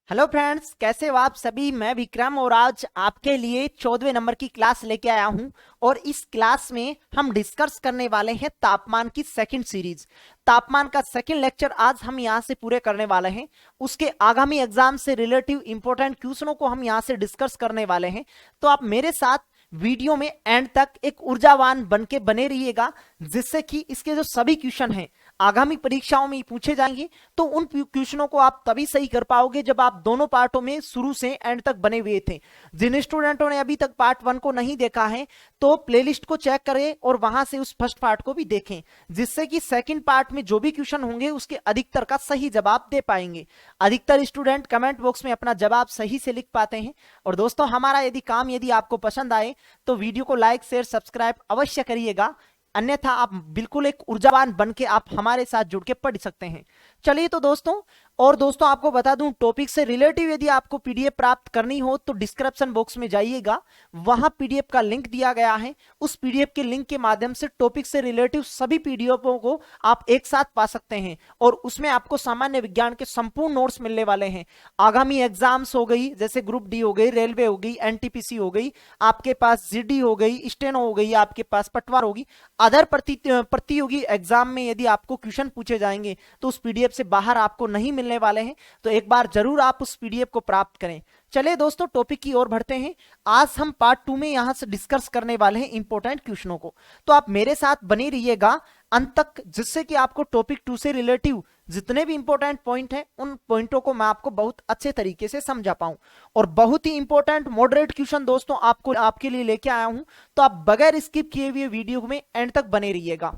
Hello friends, कैसे हो आप सभी। मैं विक्रम और आज आपके लिए 14वें नंबर की क्लास लेके आया हूं। और इस क्लास में हम डिस्कस करने वाले हैं तापमान की सेकंड सीरीज। तापमान का सेकंड लेक्चर आज हम यहां से पूरे करने वाले हैं। उसके आगामी एग्जाम से रिलेटिव इंपॉर्टेंट क्वेश्चनों को हम यहां से डिस्कस करने वाले हैं। तो आप मेरे साथ वीडियो में एंड तक एक ऊर्जावान बन के बने रहिएगा, जिससे कि इसके जो सभी क्वेश्चन हैं आगामी परीक्षाओं में पूछे जाएंगे। तो उन क्वेश्चनों को आप तभी सही कर पाओगे जब आप दोनों पार्टों में शुरू से एंड तक बने हुए थे। जिन स्टूडेंटों ने अभी तक पार्ट 1 को नहीं देखा है तो प्लेलिस्ट को चेक करें और वहां से उस फर्स्ट पार्ट को भी देखें, जिससे कि सेकंड पार्ट में जो भी क्वेश्चन होंगे उसके अधिकतर का सही जवाब दे पाएंगे। अधिकतर स्टूडेंट कमेंट बॉक्स में अपना जवाब सही से लिख पाते हैं। और दोस्तों, हमारा यदि आपको पसंद आए तो वीडियो को लाइक शेयर सब्सक्राइब अवश्य करिएगा, अन्यथा आप बिल्कुल एक ऊर्जावान बन के आप हमारे साथ जुड़ के पढ़ सकते हैं। चलिए तो दोस्तों आपको बता दूं, टॉपिक से रिलेटिव यदि आपको पीडीएफ प्राप्त करनी हो तो डिस्क्रिप्शन बॉक्स में जाइएगा, वहां पीडीएफ का लिंक दिया गया है। उस पीडीएफ के लिंक के माध्यम से टॉपिक से रिलेटिव सभी पीडीएफों को आप एक साथ पा सकते हैं। और उसमें आपको सामान्य विज्ञान के संपूर्ण नोट्स मिलने वाले हैं। आगामी एग्जाम्स हो गई, जैसे ग्रुप डी हो गई, रेलवे हो गई, एनटीपीसी हो गई, आपके पास जीडी हो गई, स्टेनो हो गई, आपके पास पटवार होगी, अदर प्रतियोगी एग्जाम में यदि आपको क्वेश्चन पूछे जाएंगे तो उस पीडीएफ से बाहर आपको नहीं मिलने वाले हैं। तो एक बार जरूर आप उस पीडीएफ को प्राप्त करें। चलिए दोस्तों, टॉपिक की ओर बढ़ते हैं। आज हम पार्ट 2 में यहां से डिस्कस करने वाले हैं इंपॉर्टेंट क्वेश्चनों को। तो आप मेरे साथ बने रहिएगा अंत तक, जिससे कि आपको टॉपिक 2 से रिलेटिव जितने भी इंपॉर्टेंट पॉइंट हैं उन पॉइंटों को मैं आपको बहुत अच्छे तरीके से समझा पाऊं। और बहुत ही इंपॉर्टेंट मॉडरेट क्वेश्चन दोस्तों आपके लिए लेके आया हूं, तो आप बगैर स्किप किए हुए वीडियो में एंड तक बने रहिएगा।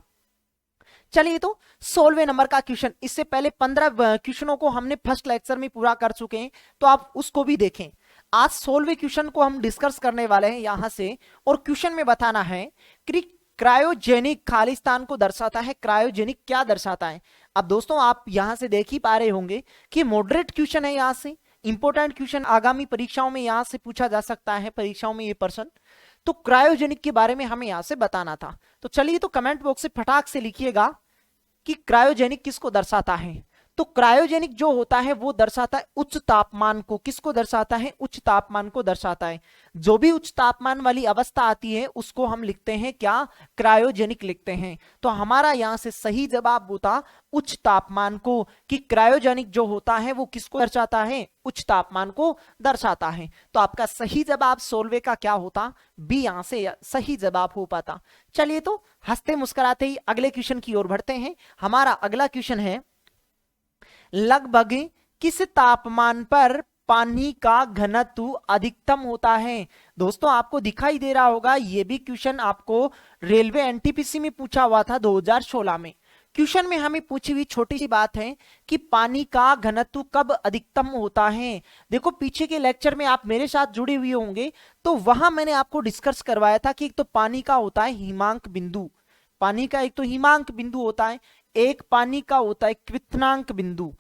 चलिए तो 16वें नंबर का क्वेश्चन, इससे पहले 15 क्वेश्चनों को हमने फर्स्ट लेक्चर में पूरा कर चुके हैं, तो आप उसको भी देखें। आज 16वें क्वेश्चन को हम डिस्कस करने वाले हैं यहां से। और क्वेश्चन में बताना है कि क्रायोजेनिक खालिस्तान को दर्शाता है। क्रायोजेनिक क्या दर्शाता है? अब दोस्तों, आप यहां से देख ही पा रहे होंगे कि मॉडरेट क्वेश्चन है, यहां से इंपॉर्टेंट क्वेश्चन आगामी परीक्षाओं में यहां से पूछा जा सकता है, परीक्षाओं में ये प्रश्न। तो क्रायोजेनिक के बारे में हमें यहां से बताना था। तो चलिए तो कमेंट बॉक्स से फटाक से लिखिएगा कि क्रायोजेनिक किसको दर्शाता है। तो क्रायोजेनिक जो होता है वो दर्शाता है उच्च तापमान को। किसको दर्शाता है? उच्च तापमान को दर्शाता है। जो भी उच्च तापमान वाली अवस्था आती है उसको हम लिखते हैं क्या? क्रायोजेनिक लिखते हैं। तो हमारा यहां से सही जवाब होता उच्च तापमान को, कि क्रायोजेनिक जो होता है वो किसको दर्शाता है? उच्च तापमान को दर्शाता है। तो आपका सही जवाब 16वें का क्या होता? बी यहां से सही जवाब हो पाता। चलिए तो हंसते मुस्कुराते ही अगले क्वेश्चन की ओर बढ़ते हैं। हमारा अगला क्वेश्चन है, लगभग किस तापमान पर पानी का घनत्व अधिकतम होता है? दोस्तों, आपको दिखाई दे रहा होगा, यह भी क्वेश्चन आपको रेलवे एनटीपीसी में पूछा हुआ था 2016 में। क्वेश्चन में हमें पूछी हुई छोटी सी बात है कि पानी का घनत्व कब अधिकतम होता है। देखो, पीछे के लेक्चर में आप मेरे साथ जुड़े हुए होंगे तो वहां मैंने आपको डिस्कस करवाया था कि एक तो पानी का होता है हिमांक बिंदु। पानी का एक तो हिमांक बिंदु होता है, एक पानी का होता है क्वथनांक बिंदु,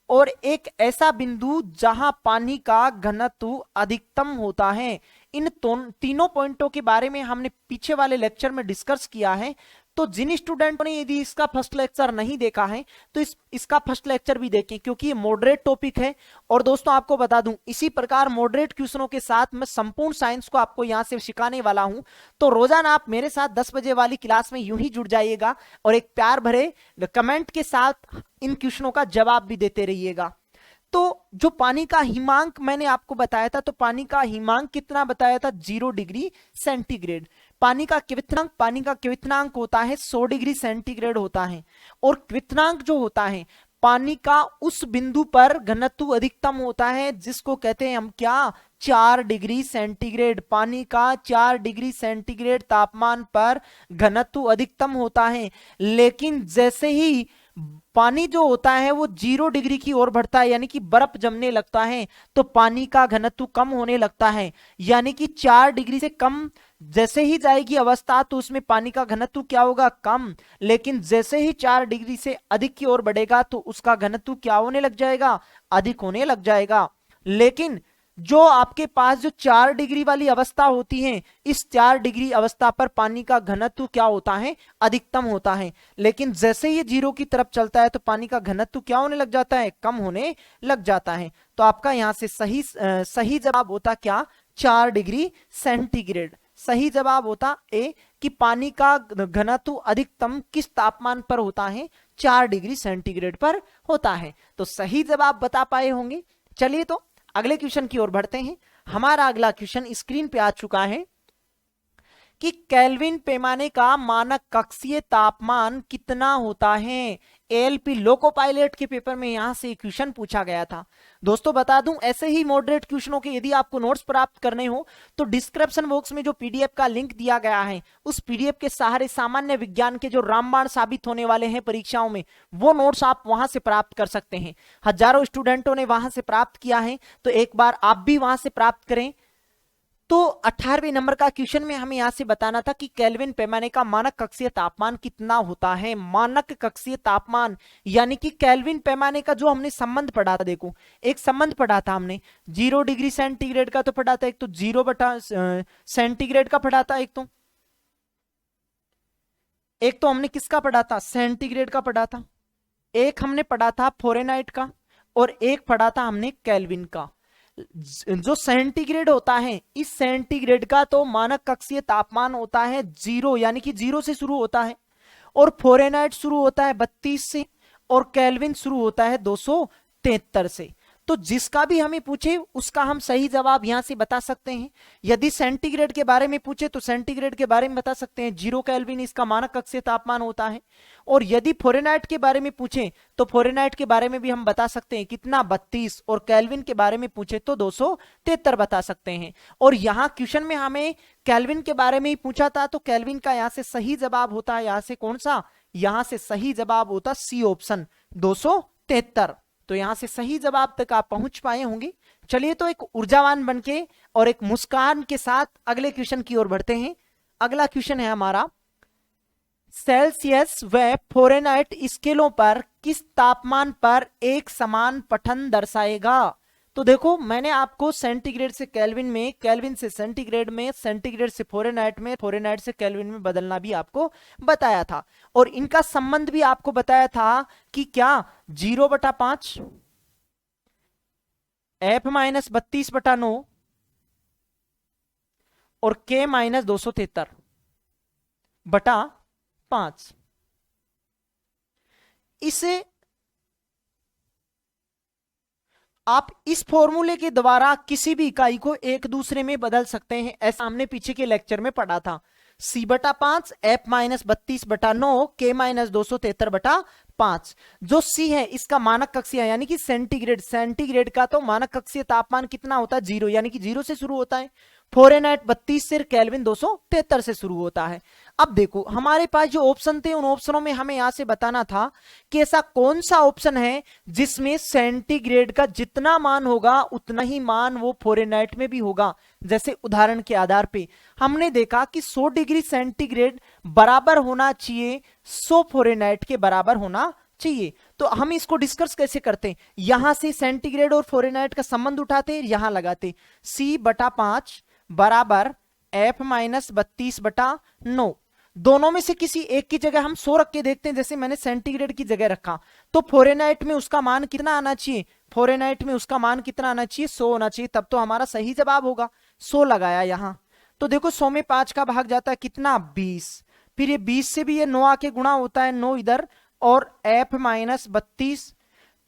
और एक ऐसा बिंदु जहां पानी का घनत्व अधिकतम होता है। इन तीनों पॉइंटों के बारे में हमने पीछे वाले लेक्चर में डिस्कस किया है। तो जिन स्टूडेंटों ने यदि इसका फर्स्ट लेक्चर नहीं देखा है तो इसका फर्स्ट लेक्चर भी देखें, क्योंकि ये मॉडरेट टॉपिक है। और दोस्तों, आपको बता दूं, इसी प्रकार मॉडरेट क्वेश्चनों के साथ मैं संपूर्ण साइंस को आपको यहां से सिखाने वाला हूं। तो रोजाना आप मेरे साथ 10 बजे वाली क्लास में यूं ही जुड़ जाइएगा और एक प्यार भरे कमेंट के साथ इन क्वेश्चनों का जवाब भी देते रहिएगा। तो जो पानी का हिमांक मैंने आपको बताया था, तो पानी का हिमांक कितना बताया था? 0 डिग्री सेंटीग्रेड। पानी का क्वथनांक होता है 100 डिग्री सेंटीग्रेड होता है। और क्वथनांक जो होता है, पानी का उस बिंदु पर घनत्व अधिकतम होता है जिसको कहते हैं हम क्या? 4 डिग्री सेंटीग्रेड। पानी का 4 डिग्री सेंटीग्रेड तापमान पर घनत्व अधिकतम होता है। लेकिन जैसे ही पानी जो होता है वो 0 डिग्री की ओर बढ़ता है, यानी कि बर्फ जमने लगता है, तो पानी का घनत्व कम होने लगता है। यानी कि 4 डिग्री से कम जैसे ही जाएगी अवस्था तो उसमें पानी का घनत्व क्या होगा? कम। लेकिन जैसे ही 4 डिग्री से अधिक की ओर बढ़ेगा तो उसका घनत्व क्या होने लग जाएगा? अधिक होने लग जाएगा। लेकिन जो आपके पास जो 4 डिग्री वाली अवस्था होती है, इस 4 डिग्री अवस्था पर पानी का घनत्व क्या होता है, अधिकतम होता है। लेकिन जैसे ये 0 की तरफ चलता है तो पानी का घनत्व क्या होने लग जाता है, कम होने लग जाता है। तो आपका यहां से सही जवाब होता क्या, 4 डिग्री सेंटीग्रेड। सही जवाब होता ए कि पानी का घनत्व अधिकतम किस तापमान पर होता है, 4 डिग्री सेंटीग्रेड पर होता है। तो सही जवाब बता पाए होंगे। चलिए तो अगले क्वेश्चन की ओर बढ़ते हैं। हमारा अगला क्वेश्चन स्क्रीन पे आ चुका है कि केल्विन पैमाने का मानक कक्षीय तापमान कितना होता है। एएलपी लोको पायलट के पेपर में यहां से क्वेश्चन पूछा गया था। दोस्तों बता दूं, ऐसे ही मॉडरेट क्वेश्चनों के यदि आपको नोट्स प्राप्त करने हो तो डिस्क्रिप्शन बॉक्स में जो पीडीएफ का लिंक दिया गया है, उस पीडीएफ के सहारे सामान्य विज्ञान के जो रामबाण साबित होने वाले हैं परीक्षाओं में, वो नोट्स आप वहां से प्राप्त कर सकते हैं। हजारों स्टूडेंटों ने वहां से प्राप्त किया है, तो एक बार आप भी वहां से प्राप्त करें। तो 18वें नंबर का क्वेश्चन में हमें यहां से बताना था कि केल्विन पैमाने का मानक कक्षीय तापमान कितना होता है। मानक कक्षीय तापमान यानी कि केल्विन पैमाने का जो हमने संबंध पढ़ा था, देखो एक संबंध पढ़ा था हमने, 0 डिग्री सेंटीग्रेड का तो पढ़ा था, एक तो 0 बटा सेंटीग्रेड का पढ़ा था, एक तो हमने किसका पढ़ा था, सेंटीग्रेड का पढ़ा था, एक हमने पढ़ा था फ़ारेनहाइट का, और एक पढ़ा था हमने केल्विन का। जो सेंटीग्रेड होता है, इस सेंटीग्रेड का तो मानक कक्षीय तापमान होता है 0, यानी कि 0 से शुरू होता है, और फ़ारेनहाइट शुरू होता है 32 से, और केल्विन शुरू होता है 273 से। तो जिसका भी हमें पूछे उसका हम सही जवाब यहां से बता सकते हैं। यदि सेंटीग्रेड के बारे में पूछे तो सेंटीग्रेड के बारे में बता सकते हैं, 0 केल्विन इसका मानक कक्षीय तापमान होता है। और यदि फ़ारेनहाइट के बारे में पूछे तो फ़ारेनहाइट के बारे में भी हम बता सकते हैं कितना, 32, और केल्विन के बारे में पूछे तो 273 बता सकते हैं। और यहाँ क्वेश्चन में हमें केल्विन के बारे में ही पूछा था, तो केल्विन का यहाँ से सही जवाब होता है, यहाँ से कौन सा, यहाँ से सही जवाब होता सी ऑप्शन 273। तो यहां से सही जवाब तक आप पहुंच पाए होंगे। चलिए तो एक ऊर्जावान बनके और एक मुस्कान के साथ अगले क्वेश्चन की ओर बढ़ते हैं। अगला क्वेश्चन है हमारा, सेल्सियस व फ़ारेनहाइट स्केलों पर किस तापमान पर एक समान पठन दर्शाएगा। तो देखो मैंने आपको सेंटीग्रेड से केल्विन में, केल्विन से सेंटीग्रेड में, सेंटीग्रेड से फ़ारेनहाइट में, फ़ारेनहाइट से केल्विन में बदलना भी आपको बताया था, और इनका संबंध भी आपको बताया था कि क्या, 0/5 F-32/9 और K-273/5। इसे आप इस फॉर्मूले के द्वारा किसी भी इकाई को एक दूसरे में बदल सकते हैं, ऐसा हमने पीछे के लेक्चर में पढ़ा था। C/5 F-32/9 K-273/5। जो C है इसका मानक कक्षीय यानी कि सेंटीग्रेड, सेंटीग्रेड का तो मानक कक्षीय तापमान कितना होता है, 0, यानी कि 0 से शुरू होता है। फ़ारेनहाइट 32 से, केल्विन 273 से शुरू होता है। अब देखो हमारे पास जो ऑप्शन थे, उन ऑप्शनों में हमें यहां से बताना था कि ऐसा कौन सा ऑप्शन है जिसमें सेंटीग्रेड का जितना मान होगा उतना ही मान वो फ़ारेनहाइट में भी होगा। जैसे उदाहरण के आधार पे हमने देखा कि 100 डिग्री सेंटीग्रेड बराबर होना चाहिए 100 फ़ारेनहाइट के बराबर होना चाहिए। तो हम इसको डिस्कस कैसे करते हैं, यहां से सेंटीग्रेड और फ़ारेनहाइट का संबंध उठाते, यहां लगाते, C/5 बराबर F-32/9। दोनों में से किसी एक की जगह हम 100 रख के देखते हैं। जैसे मैंने सेंटीग्रेड की जगह रखा तो फ़ारेनहाइट में उसका मान कितना आना चाहिए, फ़ारेनहाइट में उसका मान कितना आना चाहिए, 100 होना चाहिए, तब तो हमारा सही जवाब होगा। 100 लगाया यहां, तो देखो 100 में 5 का भाग जाता है कितना, 20। फिर ये 20 से भी ये 9 आके गुणा होता है, 9 इधर, और F-32,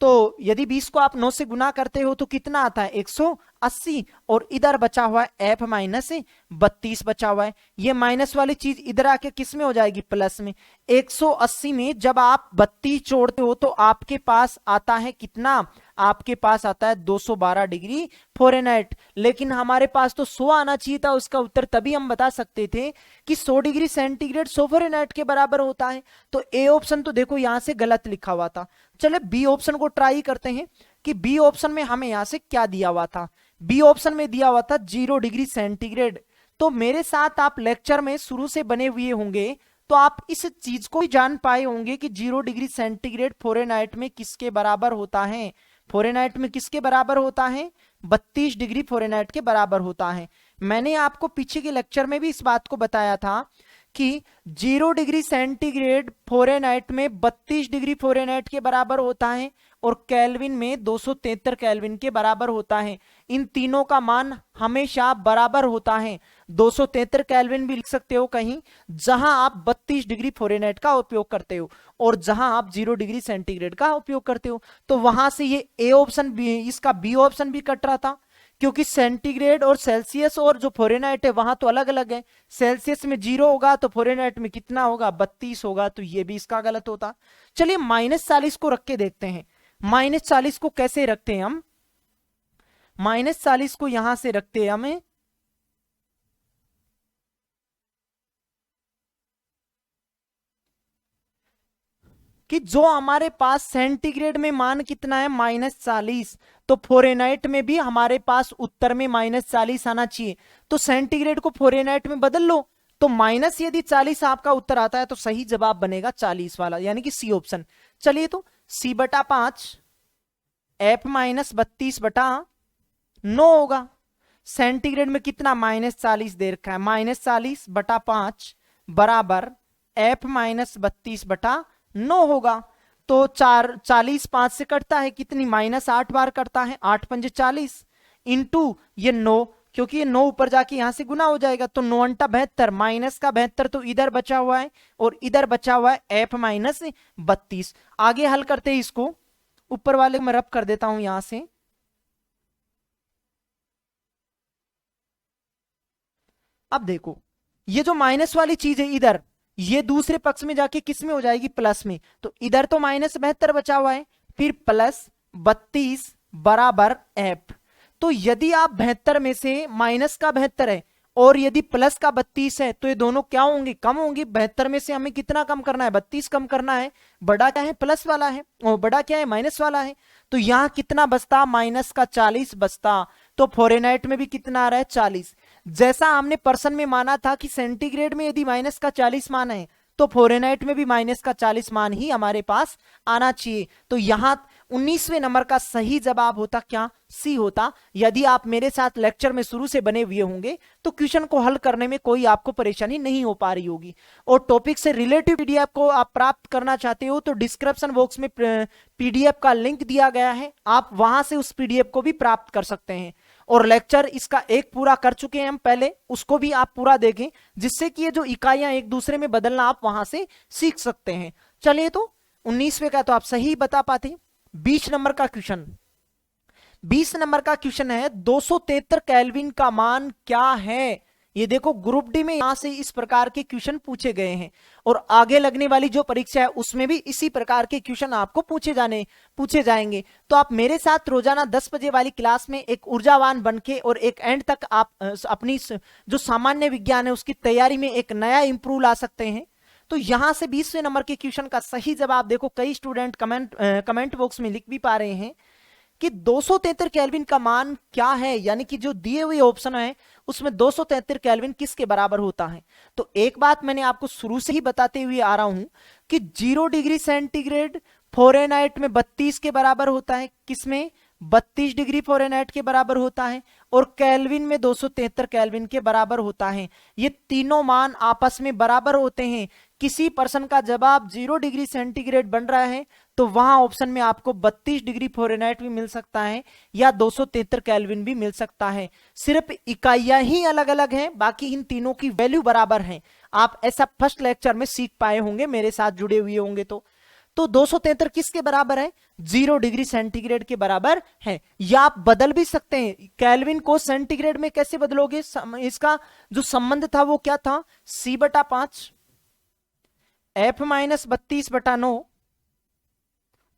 तो यदि 20 को आप 9 से गुना करते हो तो कितना आता है, 180, और इधर बचा हुआ है F-32 बचा हुआ है। ये माइनस वाली चीज इधर आके किस में हो जाएगी, प्लस में। 180 में जब आप 32 जोड़ते हो तो आपके पास आता है कितना, आपके पास आता है 212 डिग्री फ़ारेनहाइट। लेकिन हमारे पास तो 100 आना चाहिए था उसका उत्तर, तभी हम बता सकते थे कि 100 डिग्री सेंटीग्रेड 100 फ़ारेनहाइट के बराबर होता है। तो ए ऑप्शन तो देखो यहां से गलत लिखा हुआ था। चले बी ऑप्शन को ट्राई करते हैं कि बी ऑप्शन में हमें यहां से क्या दिया हुआ था। बी ऑप्शन में दिया हुआ था 0 डिग्री सेंटीग्रेड। तो मेरे साथ आप लेक्चर में शुरू से बने हुए होंगे तो आप इस चीज को भी जान पाए होंगे कि 0 डिग्री सेंटीग्रेड फ़ारेनहाइट में किसके बराबर होता है, फ़ारेनहाइट में किसके बराबर होता है, 32 डिग्री फ़ारेनहाइट के बराबर होता है। मैंने आपको पीछे के लेक्चर में भी इस बात को बताया था कि 0 डिग्री सेंटीग्रेड फ़ारेनहाइट में 32 डिग्री फ़ारेनहाइट के बराबर होता है और केल्विन में 273 केल्विन के बराबर होता है। इन तीनों का मान हमेशा बराबर होता है। 273 केल्विन भी लिख सकते हो कहीं जहां आप 32 डिग्री फ़ारेनहाइट का उपयोग करते हो और जहां आप 0 डिग्री सेंटीग्रेड का उपयोग करते हो। तो वहां से ये ए ऑप्शन भी, इसका बी ऑप्शन भी कट रहा था, क्योंकि सेंटीग्रेड और सेल्सियस और जो फ़ारेनहाइट है वहां तो अलग अलग है। सेल्सियस में 0 होगा तो फ़ारेनहाइट में कितना होगा, 32 होगा, तो ये भी इसका गलत होता। चलिए -40 को रख के देखते हैं। -40 को कैसे रखते हैं हम, -40 को यहां से रखते हैं हमें कि जो हमारे पास सेंटीग्रेड में मान कितना है -40, तो फ़ारेनहाइट में भी हमारे पास उत्तर में -40 आना चाहिए। तो सेंटीग्रेड को फ़ारेनहाइट में बदल लो, तो माइनस यदि 40 आपका उत्तर आता है तो सही जवाब बनेगा 40 वाला, यानी कि सी ऑप्शन। चलिए तो C/5 F -32/9 होगा। सेंटीग्रेड में कितना -40 दे रखा है, -40/5 बराबर F -32/9 होगा। तो 40 5 से कटता है, कितनी -8 बार कटता है, 8 पंजे 40 इंटू ये 9, क्योंकि ये 9 ऊपर जाके यहां से गुना हो जाएगा, तो 9 अंटा 72, माइनस का 72 तो इधर बचा हुआ है और इधर बचा हुआ है F -32। आगे हल करते हैं इसको, ऊपर वाले में रब कर देता हूं यहां से। अब देखो ये जो माइनस वाली चीज है इधर, ये दूसरे पक्ष में जाके किस में हो जाएगी, प्लस में। तो इधर तो -72 बचा हुआ है, फिर +32 बराबर F। तो यदि आप 72 में से माइनस का 72 है और यदि प्लस का 32 है तो ये दोनों क्या होंगे, कम होंगे। 72 में से हमें कितना कम करना है, 32 कम करना है। बड़ा क्या है, प्लस वाला है, और बड़ा क्या है, माइनस वाला है। तो यहां कितना बचता, माइनस का 40 बचता। तो फ़ारेनहाइट में भी कितना आ रहा है, 40। जैसा हमने पर्सन में माना था कि सेंटीग्रेड में यदि माइनस का 40 मान है तो फ़ारेनहाइट में भी माइनस का 40 मान ही हमारे पास आना चाहिए। तो यहां 19वें नंबर का सही जवाब होता क्या, सी होता। यदि आप मेरे साथ लेक्चर में शुरू से बने हुए होंगे तो क्वेश्चन को हल करने में कोई आपको परेशानी नहीं हो पा रही होगी। और टॉपिक से रिलेटिव पीडीएफ को आप प्राप्त करना चाहते हो तो डिस्क्रिप्शन बॉक्स में पीडीएफ का लिंक दिया गया है, आप वहां से उस पीडीएफ को भी प्राप्त कर सकते हैं। और लेक्चर इसका एक पूरा कर चुके हैं हम पहले, उसको भी आप पूरा देखें, जिससे कि ये जो इकाइयां एक दूसरे में बदलना आप वहां से सीख सकते हैं। चलिए तो 19वें का तो आप सही बता पाते। 20 नंबर का क्वेश्चन, 20 नंबर का क्वेश्चन है 273 केल्विन का मान क्या है। ये देखो ग्रुप डी में यहां से इस प्रकार के क्वेश्चन पूछे गए हैं और आगे लगने वाली जो परीक्षा है उसमें भी इसी प्रकार के क्वेश्चन आपको पूछे जाएंगे। तो आप मेरे साथ रोजाना 10 बजे वाली क्लास में एक ऊर्जावान बनके और एक एंड तक आप अपनी जो सामान्य विज्ञान है उसकी तैयारी में एक नया इंप्रूव ला सकते हैं। तो यहां से 20वें नंबर के क्वेश्चन का सही जवाब देखो, कई स्टूडेंट कमेंट बॉक्स में लिख भी पा रहे हैं कि 273 केल्विन का मान क्या है, यानी कि जो दिए हुए ऑप्शन है उसमें 273 केल्विन किसके बराबर होता है। तो एक बात मैंने आपको शुरू से ही बताते हुए आ रहा हूं कि 0 डिग्री सेंटीग्रेड फ़ारेनहाइट में 32 के बराबर होता है, किसमें 32 डिग्री फ़ारेनहाइट के बराबर होता है, और केल्विन में 273 केल्विन के बराबर होता है। ये तीनों मान आपस में बराबर होते हैं। किसी पर्सन का जवाब 0 डिग्री सेंटीग्रेड बन रहा है तो वहां ऑप्शन में आपको 32 डिग्री फ़ारेनहाइट भी मिल सकता है या 273 केल्विन भी मिल सकता है। सिर्फ इकाइयां ही अलग अलग हैं, बाकी इन तीनों की वैल्यू बराबर है। आप ऐसा फर्स्ट लेक्चर में सीख पाए होंगे, मेरे साथ जुड़े हुए होंगे। तो 273 किसके बराबर है, 0 डिग्री सेंटीग्रेड के बराबर है। या आप बदल भी सकते हैं, केल्विन को सेंटीग्रेड में कैसे बदलोगे, इसका जो संबंध था वो क्या था, C/5 F -32/9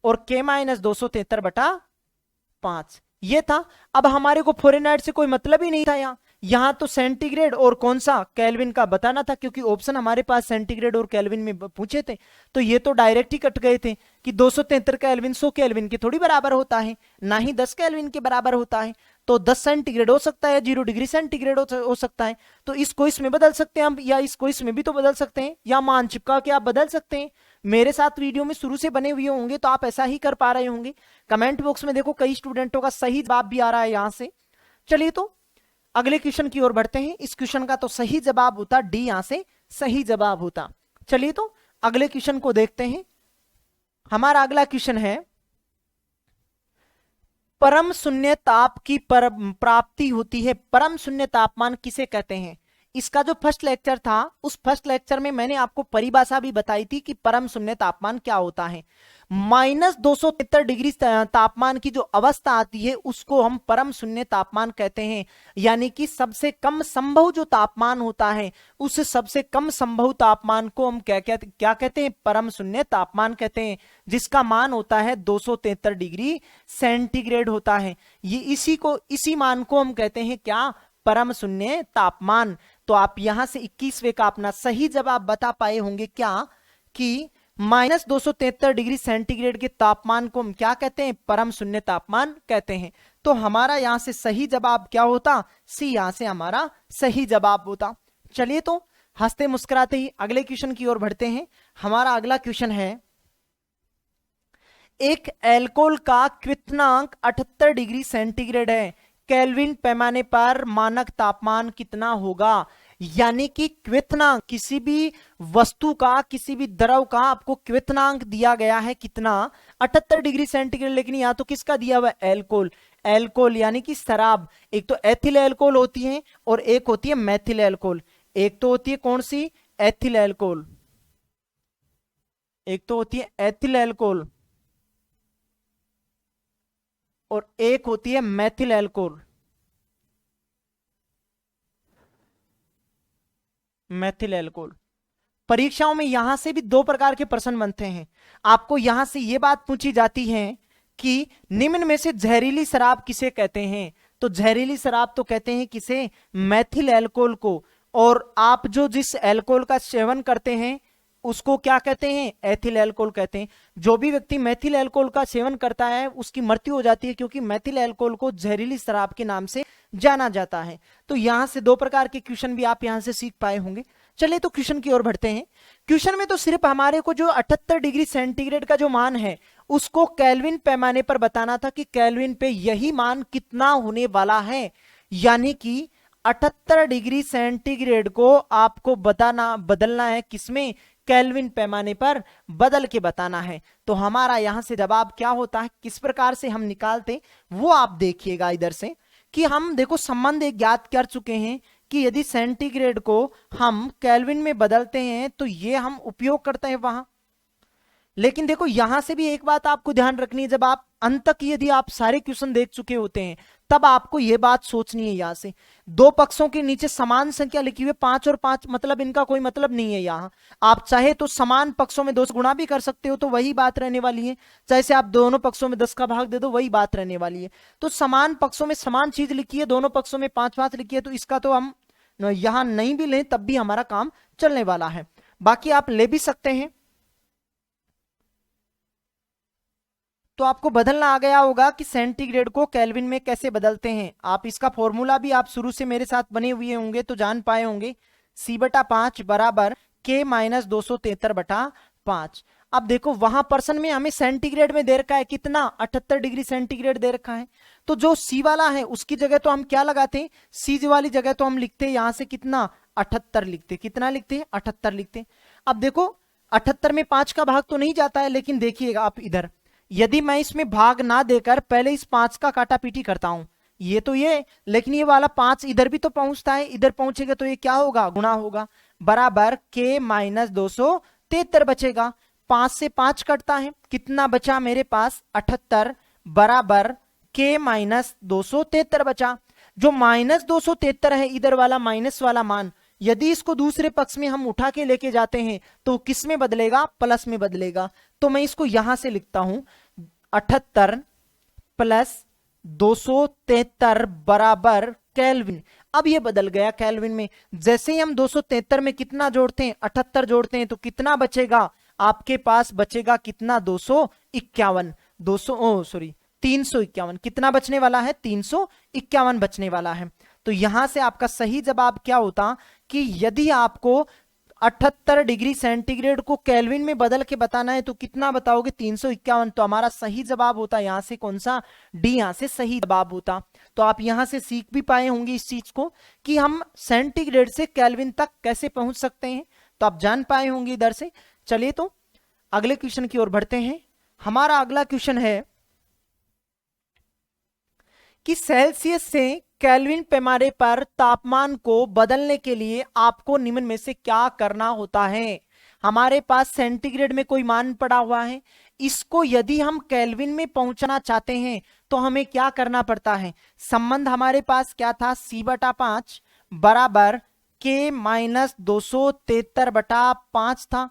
और K -273/5 ये था। अब हमारे को फ़ारेनहाइट से कोई मतलब ही नहीं था। यहां तो सेंटीग्रेड और कौन सा, केल्विन का बताना था, क्योंकि ऑप्शन हमारे पास सेंटीग्रेड और केल्विन में पूछे थे। तो ये तो डायरेक्ट ही कट गए थे कि 273 केल्विन 100 केल्विन के थोड़ी बराबर होता है, ना ही 10 केल्विन के बराबर होता है। तो 10 सेंटीग्रेड हो सकता है, 0 डिग्री सेंटीग्रेड हो सकता है। तो इसको इसमें बदल सकते हैं हम, या इसको इसमें भी तो बदल सकते हैं, या मान चिपका के आप बदल सकते हैं। मेरे साथ वीडियो में शुरू से बने हुए होंगे तो आप ऐसा ही कर पा रहे होंगे। कमेंट बॉक्स में देखो कई स्टूडेंटों का सही जवाब भी आ रहा है यहां से। चलिए तो अगले क्वेश्चन की ओर बढ़ते हैं। इस क्वेश्चन का तो सही जवाब होता डी, यहां से सही जवाब होता। चलिए तो अगले क्वेश्चन को देखते हैं। हमारा अगला क्वेश्चन है, परम शून्य ताप की प्राप्ति होती है, परम शून्य तापमान किसे कहते हैं? इसका जो फर्स्ट लेक्चर था उस फर्स्ट लेक्चर में मैंने आपको परिभाषा भी बताई थी कि परम शून्य तापमान क्या होता है। -273 डिग्री तापमान की जो अवस्था आती है उसको हम परम शून्य तापमान कहते हैं। यानी कि सबसे कम संभव जो तापमान होता है उस सबसे कम संभव तापमान को हम क्या कहते हैं? परम शून्य तापमान कहते हैं, जिसका मान होता है 273 डिग्री सेंटीग्रेड होता है। ये इसी मान को हम कहते हैं क्या? परम शून्य तापमान। तो आप यहां से 21वें का अपना सही जवाब बता पाए होंगे क्या? कि -273 डिग्री सेंटीग्रेड के तापमान को हम क्या कहते हैं? परम शून्य तापमान कहते हैं। तो हमारा यहां से सही जवाब क्या होता? सी यहां से हमारा सही जवाब होता। चलिए तो हंसते मुस्कुराते ही अगले क्वेश्चन की ओर बढ़ते हैं। हमारा अगला क्वेश्चन है, एक एल्कोहल का क्वथनांक 78 डिग्री सेंटीग्रेड है, केल्विन पैमाने पर मानक तापमान कितना होगा? यानी कि क्वथनांक, किसी भी वस्तु का, किसी भी द्रव का आपको क्वथनांक दिया गया है कितना? 78 डिग्री सेंटीग्रेड। लेकिन यहां तो किसका दिया हुआ है? एल्कोहल। एल्कोहल यानी कि शराब। एक तो एथिल एल्कोहल होती है और एक होती है मैथिल एल्कोहल। एक तो होती है कौन सी? Ethyl alcohol. एक तो होती है एथिल एल्कोहल और एक होती है मैथिल एल्कोहल। मैथिल एल्कोहल। परीक्षाओं में यहां से भी दो प्रकार के प्रश्न बनते हैं। आपको यहां से यह बात पूछी जाती है कि निम्न में से जहरीली शराब किसे कहते हैं? तो जहरीली शराब तो कहते हैं किसे? मैथिल एल्कोहल को। और आप जो जिस एल्कोहल का सेवन करते हैं उसको क्या कहते हैं? एथिल एल्कोहल कहते हैं। जो भी व्यक्ति मैथिल एल्कोहल का सेवन करता है उसकी मृत्यु हो जाती है, क्योंकि मैथिल एल्कोहल को जहरीली शराब के नाम से जाना जाता है। तो यहां से दो प्रकार के क्वेश्चन भी आप यहां से सीख पाए होंगे। चलिए तो क्वेश्चन की ओर बढ़ते हैं। क्वेश्चन में तो सिर्फ हमारे को जो 78 डिग्री सेंटीग्रेड का जो मान है उसको केल्विन पैमाने पर बताना था कि केल्विन पे यही मान कितना होने वाला है। यानी कि 78 डिग्री सेंटीग्रेड को आपको बदलना है किसमें? केल्विन पैमाने पर बदल के बताना है। तो हमारा यहां से जवाब क्या होता है, किस प्रकार से हम निकालते वो आप देखिएगा इधर से। कि हम देखो संबंध एक ज्ञात कर चुके हैं कि यदि सेंटीग्रेड को हम केल्विन में बदलते हैं तो ये हम उपयोग करते हैं वहां। लेकिन देखो यहां से भी एक बात आपको ध्यान रखनी है, जब आप अंत तक यदि आप सारे क्वेश्चन देख चुके होते हैं तब आपको यह बात सोचनी है, यहां से दो पक्षों के नीचे समान संख्या लिखी हुई 5 और 5, मतलब इनका कोई मतलब नहीं है। यहां आप चाहे तो समान पक्षों में 2 से गुणा भी कर सकते हो तो वही बात रहने वाली है, चाहे से आप दोनों पक्षों में 10 का भाग दे दो वही बात रहने वाली है। तो समान पक्षों में समान चीज लिखी है, दोनों पक्षों में 5-5 लिखी है, तो इसका तो हम यहां नहीं भी लें तब भी हमारा काम चलने वाला है। बाकी आप ले भी सकते हैं। तो आपको बदलना आ गया होगा कि सेंटीग्रेड को केल्विन में कैसे बदलते हैं। आप इसका फॉर्मूला भी आप शुरू से मेरे साथ बने हुए होंगे तो जान पाए होंगे। C/5 बराबर K - 273/5। अब देखो वहां पर्सन में हमें सेंटीग्रेड में दे रखा है कितना? 78 डिग्री सेंटीग्रेड दे रखा है। तो जो C वाला है उसकी जगह तो हम क्या लगाते हैं? C वाली जगह तो हम लिखते हैं यहां से कितना? 78 लिखते। कितना लिखते हैं? 78 लिखते। अब देखो 78 में 5 का भाग तो नहीं जाता है, लेकिन देखिएगा आप इधर, यदि मैं इसमें भाग ना देकर पहले इस 5 का काटा पीटी करता हूं, ये तो ये, लेकिन ये वाला 5 इधर भी तो पहुंचता है, इधर पहुंचेगा तो ये क्या होगा? गुणा होगा। बराबर K - 273 बचेगा। 5 से 5 कटता है, कितना बचा मेरे पास? 78 बराबर K - 273 बचा। जो -273 है इधर वाला माइनस वाला मान, यदि इसको दूसरे पक्ष में हम उठा के लेके जाते हैं तो किस में बदलेगा? प्लस में बदलेगा। तो मैं इसको यहां से लिखता हूं 78 + 273 बराबर केल्विन। अब ये बदल गया केल्विन में। जैसे ही हम 273 में कितना जोड़ते हैं? 78 जोड़ते हैं तो कितना बचेगा? आपके पास बचेगा कितना? 251। 351। कितना बचने वाला है? 351 बचने वाला है। तो यहां से आपका सही जवाब क्या होता कि यदि आपको 378 डिग्री सेंटीग्रेड को केल्विन में बदल के बताना है तो कितना बताओगे? 351। तो हमारा सही जवाब होता यहां से कौन सा? डी यहां से सही जवाब होता। तो आप यहां से सीख भी पाए होंगे इस चीज को कि हम सेंटीग्रेड से केल्विन तक कैसे पहुंच सकते हैं, तो आप जान पाए होंगे इधर से। चलिए तो अगले क्वेश्चन की ओर बढ़ते हैं। हमारा अगला क्वेश्चन है कि सेल्सियस से केल्विन पैमाने पर तापमान को बदलने के लिए आपको निम्न में से क्या करना होता है? हमारे पास सेंटीग्रेड में कोई मान पड़ा हुआ है, इसको यदि हम केल्विन में पहुंचना चाहते हैं तो हमें क्या करना पड़ता है? संबंध हमारे पास क्या था? C/5 बराबर K माइनस 273/5 था।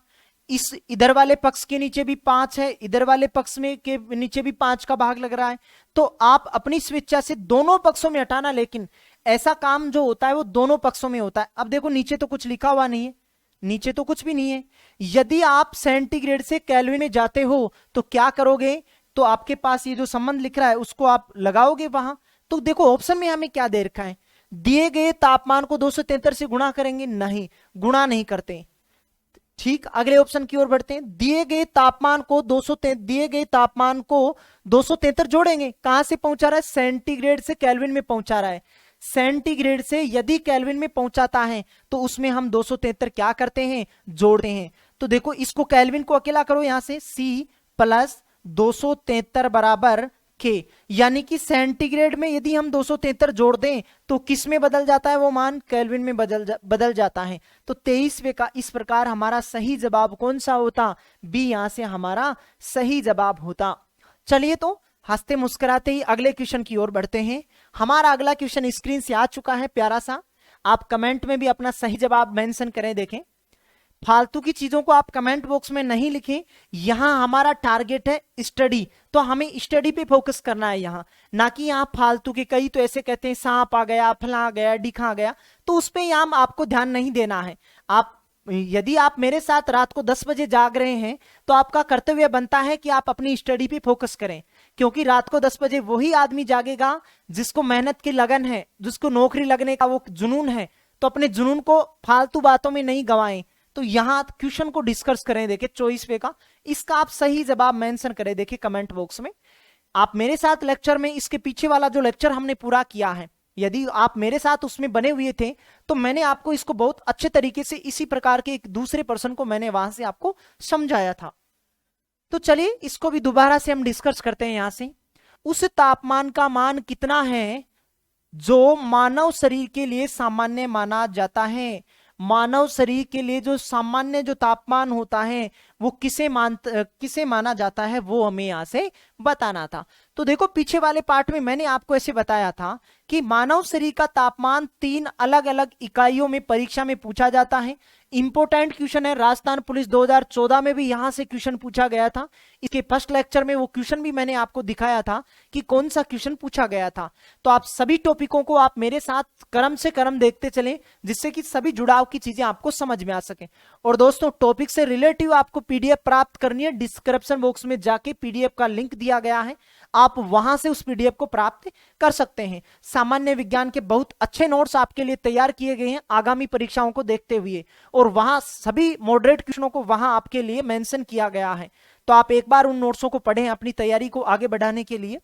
इस इधर वाले पक्ष के नीचे भी 5 है, इधर वाले पक्ष में के नीचे भी 5 का भाग लग रहा है। तो आप अपनी स्वेच्छा से दोनों पक्षों में हटाना, लेकिन ऐसा काम जो होता है वो दोनों पक्षों में होता है। अब देखो नीचे तो कुछ लिखा हुआ नहीं है, नीचे तो कुछ भी नहीं है। यदि आप सेंटीग्रेड से केल्विन में जाते हो तो क्या करोगे? तो आपके पास ये जो संबंध लिख रहा है उसको आप लगाओगे वहां। तो देखो ऑप्शन में हमें क्या दे रखा है? दिए गए तापमान को 273 से गुणा करेंगे? नहीं, गुणा नहीं करते। ठीक, अगले ऑप्शन की ओर बढ़ते हैं। दिए गए तापमान को 273 जोड़ेंगे। कहां से पहुंचा रहा है? सेंटीग्रेड से केल्विन में पहुंचा रहा है। सेंटीग्रेड से यदि केल्विन में पहुंचाता है तो उसमें हम 273 क्या करते हैं? जोड़ते हैं। तो देखो इसको केल्विन को अकेला करो, यहां से C प्लस 273 बराबर K, यानी कि सेंटीग्रेड में यदि हम 273 जोड़ दें तो किस में बदल जाता है वो मान? केल्विन में बदल जाता है। तो 23वें का इस प्रकार हमारा सही जवाब कौन सा होता? बी यहां से हमारा सही जवाब होता। चलिए तो हंसते मुस्कुराते ही अगले क्वेश्चन की ओर बढ़ते हैं। हमारा अगला क्वेश्चन स्क्रीन से आ चुका है प्यारा सा। आप कमेंट में भी अपना सही जवाब मेंशन करें। देखें, फालतू की चीजों को आप कमेंट बॉक्स में नहीं लिखें। यहां हमारा टारगेट है स्टडी, तो हमें स्टडी पे फोकस करना है यहां, ना कि यहां फालतू के। कई तो ऐसे कहते हैं सांप आ गया, फला आ गया, डिखा आ गया, तो उस पे यहां आपको ध्यान नहीं देना है। आप यदि आप मेरे साथ रात को 10 बजे जाग रहे हैं तो आपका कर्तव्य बनता है कि आप अपनी स्टडी पे फोकस करें, क्योंकि रात को 10 बजे वही आदमी जागेगा जिसको मेहनत की लगन है, जिसको नौकरी लगने का वो जुनून है। तो अपने जुनून को फालतू बातों में नहीं गवाएं। तो यहां क्वेश्चन को डिस्कस करें। देखिए 24वें का इसका आप सही जवाब मेंशन करें। देखिए कमेंट बॉक्स में आप मेरे साथ लेक्चर में इसके पीछे वाला जो लेक्चर हमने पूरा किया है, यदि आप मेरे साथ उसमें बने हुए थे तो मैंने आपको इसको बहुत अच्छे तरीके से इसी प्रकार के एक दूसरे पर्सन को मैंने वहां से आपको समझाया था। तो चलिए इसको भी दोबारा से हम डिस्कस करते हैं। यहां से उस तापमान का मान कितना है जो मानव शरीर के लिए सामान्य माना जाता है? मानव शरीर के लिए जो सामान्य जो तापमान होता है वो किसे माना जाता है, वो हमें यहां से बताना था। तो देखो पीछे वाले पार्ट में मैंने आपको ऐसे बताया था कि मानव शरीर का तापमान 3 अलग अलग इकाइयों में परीक्षा में पूछा जाता है। इंपोर्टेंट क्वेश्चन है, राजस्थान पुलिस 2014 में भी यहां से क्वेश्चन पूछा गया था। इसके फर्स्ट लेक्चर में वो क्वेश्चन भी मैंने आपको दिखाया था कि कौन सा क्वेश्चन पूछा गया था। तो आप सभी टॉपिकों को आप मेरे साथ क्रम से क्रम देखते चलें, जिससे कि सभी जुड़ाव की चीजें आपको समझ में आ सके। और दोस्तों टॉपिक से रिलेटिव आपको पीडीएफ प्राप्त करनी है, डिस्क्रिप्शन बॉक्स में जाके पीडीएफ का लिंक दिया गया है, आप वहां से उस पीडीएफ को प्राप्त कर सकते हैं। सामान्य विज्ञान के बहुत अच्छे नोट्स आपके लिए तैयार किए गए हैं आगामी परीक्षाओं को देखते हुए, और वहां सभी मॉडरेट क्वेश्चनों को वहां आपके लिए मेंशन किया गया है। तो आप एक बार उन नोट्सों को पढ़ें अपनी तैयारी को आगे बढ़ाने के लिए।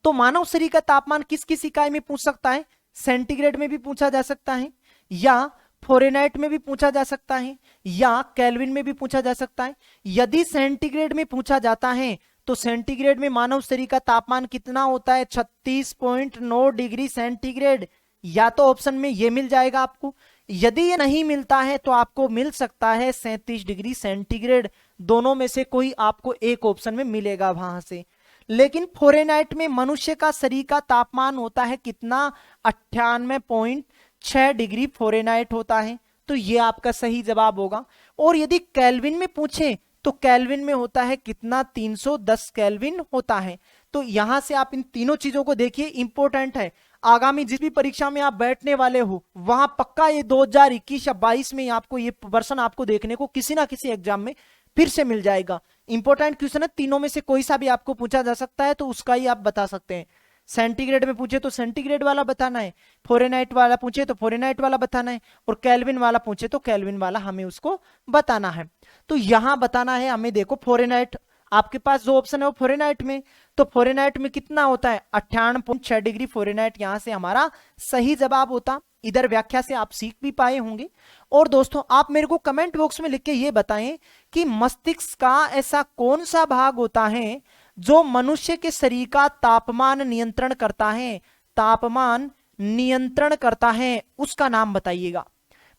तो मानव शरीर का तापमान किस किस इकाई में पूछ सकता है? सेंटीग्रेड में भी पूछा जा सकता है, या फ़ारेनहाइट में भी पूछा जा सकता है, या केल्विन में भी पूछा जा सकता है। यदि सेंटीग्रेड में पूछा जाता है तो सेंटीग्रेड में मानव शरीर का तापमान कितना होता है? 36.9 डिग्री सेंटीग्रेड। या तो ऑप्शन में ये मिल जाएगा आपको, यदि ये नहीं मिलता है तो आपको मिल सकता है 37 डिग्री सेंटीग्रेड। दोनों में से कोई आपको एक ऑप्शन में मिलेगा वहां से। लेकिन फ़ारेनहाइट में मनुष्य का शरीर का तापमान होता है कितना? 98.6 डिग्री फ़ारेनहाइट होता है। तो ये आपका सही जवाब होगा। और यदि केल्विन में पूछे तो केल्विन में होता है कितना? 310 केल्विन होता है। तो यहां से आप इन तीनों चीजों को देखिए, इंपॉर्टेंट है। आगामी जिस भी परीक्षा में आप बैठने वाले हो वहां पक्का ये 2021 या 22 में आपको ये वर्षन आपको देखने को किसी ना किसी एग्जाम में फिर से मिल जाएगा। इंपॉर्टेंट क्वेश्चन है, तीनों में से कोई सा भी आपको पूछा जा सकता है, तो उसका ही आप बता सकते हैं। सेंटीग्रेड में पूछे तो सेंटीग्रेड वाला बताना है, फ़ारेनहाइट वाला पूछे तो फ़ारेनहाइट वाला बताना है, और केल्विन वाला पूछे तो केल्विन वाला हमें उसको बताना है। तो यहां बताना है हमें, देखो फ़ारेनहाइट आपके पास जो ऑप्शन है वो फ़ारेनहाइट में, तो फ़ारेनहाइट में कितना होता है 98.6 डिग्री फ़ारेनहाइट, यहां से हमारा सही जवाब होता। इधर व्याख्या से आप सीख भी पाए होंगे। और दोस्तों आप मेरे को कमेंट बॉक्स में लिख के ये बताएं कि मस्तिष्क का ऐसा कौन सा भाग होता है जो मनुष्य के शरीर का तापमान नियंत्रण करता है, तापमान नियंत्रण करता है, उसका नाम बताइएगा।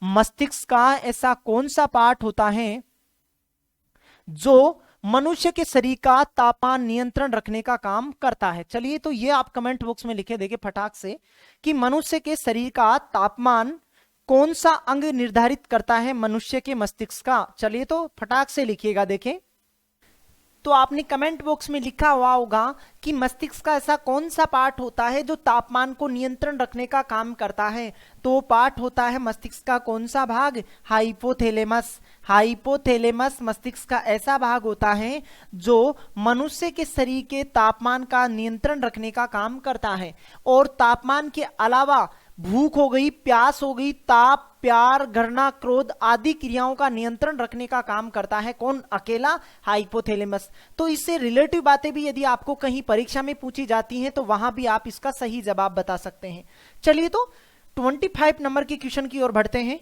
मस्तिष्क का ऐसा कौन सा पार्ट होता है जो मनुष्य के शरीर का तापमान नियंत्रण रखने का काम करता है। चलिए तो ये आप कमेंट बॉक्स में लिखे देखिए फटाक से कि मनुष्य के शरीर का तापमान कौन सा अंग निर्धारित करता है मनुष्य के मस्तिष्क का। चलिए तो फटाक से लिखिएगा। देखें तो आपने कमेंट बॉक्स में लिखा हुआ होगा कि मस्तिष्क का ऐसा कौन सा पार्ट होता है जो तापमान को नियंत्रण रखने का काम करता है। तो पार्ट होता है मस्तिष्क का कौन सा भाग, हाइपोथैलेमस। हाइपोथैलेमस मस्तिष्क का ऐसा भाग होता है जो मनुष्य के शरीर के तापमान का नियंत्रण रखने का काम करता है। और तापमान के अलावा भूख हो गई, प्यास हो गई, ताप, प्यार, घृणा, क्रोध आदि क्रियाओं का नियंत्रण रखने का काम करता है कौन, अकेला हाइपोथैलेमस। तो इससे रिलेटिव बातें भी यदि आपको कहीं परीक्षा में पूछी जाती हैं तो वहां भी आप इसका सही जवाब बता सकते हैं। चलिए तो 25 नंबर के क्वेश्चन की ओर बढ़ते हैं।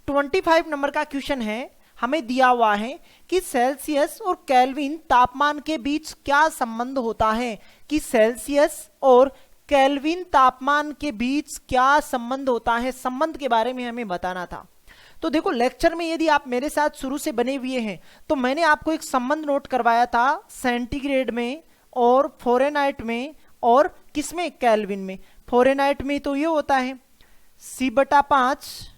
25 नंबर का क्वेश्चन है, हमें दिया हुआ है कि सेल्सियस और केल्विन तापमान के बीच क्या संबंध होता है, कि सेल्सियस और केल्विन तापमान के बीच क्या संबंध होता है, संबंध के बारे में हमें बताना था। तो देखो लेक्चर में यदि आप मेरे साथ शुरू से बने हुए हैं तो मैंने आपको एक संबंध नोट करवाया था सेंटीग्रेड में और फ़ारेनहाइट में और किसमें, केल्विन में। फ़ारेनहाइट में तो ये होता है C/5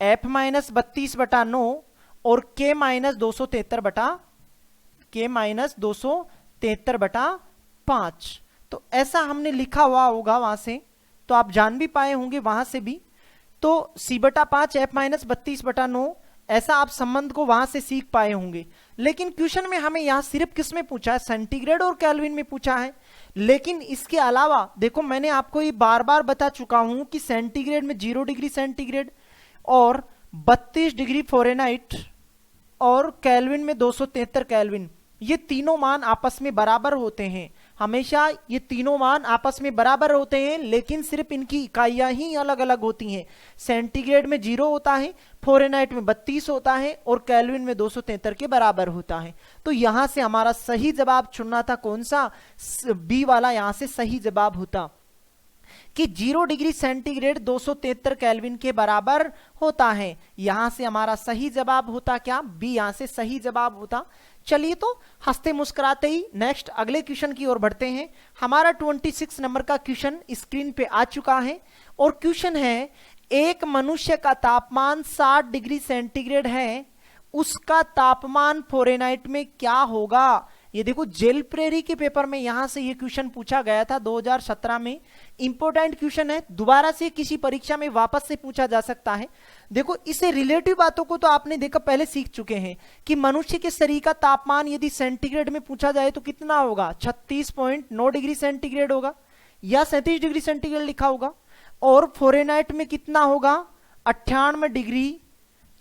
F-32/9 और K-273/5। तो ऐसा हमने लिखा हुआ होगा वहां से, तो आप जान भी पाए होंगे वहां से भी। तो C/5 F-32/9 ऐसा आप संबंध को वहां से सीख पाए होंगे। लेकिन क्वेश्चन में हमें यहां सिर्फ किस में पूछा है, सेंटीग्रेड और केल्विन में पूछा है। लेकिन इसके अलावा देखो मैंने आपको ये बार बार बता चुका हूं कि सेंटीग्रेड में 0 डिग्री सेंटीग्रेड और 32 डिग्री फ़ारेनहाइट और केल्विन में 273 केल्विन, ये तीनों मान आपस में बराबर होते हैं। हमेशा ये तीनों मान आपस में बराबर होते हैं, लेकिन सिर्फ इनकी इकाइयां ही अलग अलग होती हैं। सेंटीग्रेड में 0 होता है, फ़ारेनहाइट में 32 होता है और केल्विन में 273 के बराबर होता है। तो यहां से हमारा सही जवाब चुनना था कौन सा, बी वाला यहां से सही जवाब होता कि 0 डिग्री सेंटीग्रेड 273 केल्विन के बराबर होता है। यहां से हमारा सही जवाब होता क्या, बी यहां से सही जवाब होता। चलिए तो हंसते मुस्कुराते ही नेक्स्ट अगले क्वेश्चन की ओर बढ़ते हैं। हमारा 26 नंबर का क्वेश्चन स्क्रीन पे आ चुका है और क्वेश्चन है, एक मनुष्य का तापमान 60 डिग्री सेंटीग्रेड है, उसका तापमान फ़ारेनहाइट में क्या होगा। ये देखो जेल प्रेरी के पेपर में यहां से ये क्वेश्चन पूछा गया था 2017 में। इंपॉर्टेंट क्वेश्चन है, दोबारा से किसी परीक्षा में वापस से पूछा जा सकता है। देखो इससे रिलेटिव बातों को तो आपने देखा पहले सीख चुके हैं कि मनुष्य के शरीर का तापमान यदि सेंटीग्रेड में पूछा जाए तो कितना होगा, 36.9 डिग्री सेंटीग्रेड होगा या 37 डिग्री सेंटीग्रेड लिखा होगा। और फ़ारेनहाइट में कितना होगा, 98 डिग्री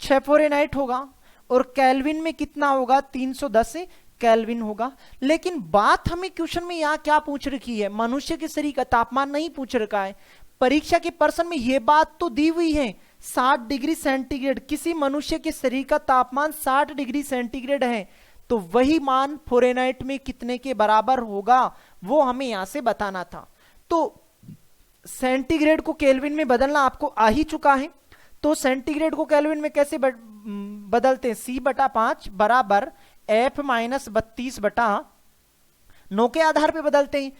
6 फ़ारेनहाइट होगा। और केल्विन में कितना होगा, 310 केल्विन होगा। लेकिन बात हमें क्वेश्चन में यहाँ क्या पूछ रखी है, मनुष्य के शरीर का तापमान नहीं पूछ रखा है। परीक्षा के प्रश्न में यह बात तो दी हुई है 60 डिग्री सेंटीग्रेड, किसी मनुष्य के शरीर का तापमान 60 डिग्री सेंटीग्रेड है, तो वही मान फ़ारेनहाइट में कितने के बराबर होगा वो हमें यहां से बताना था। तो सेंटीग्रेड को केल्विन में बदलना आपको आ ही चुका है। तो सेंटीग्रेड को केल्विन में कैसे बदलते हैं, C/5 बराबर F-32/9 के आधार पे बदलते हैं।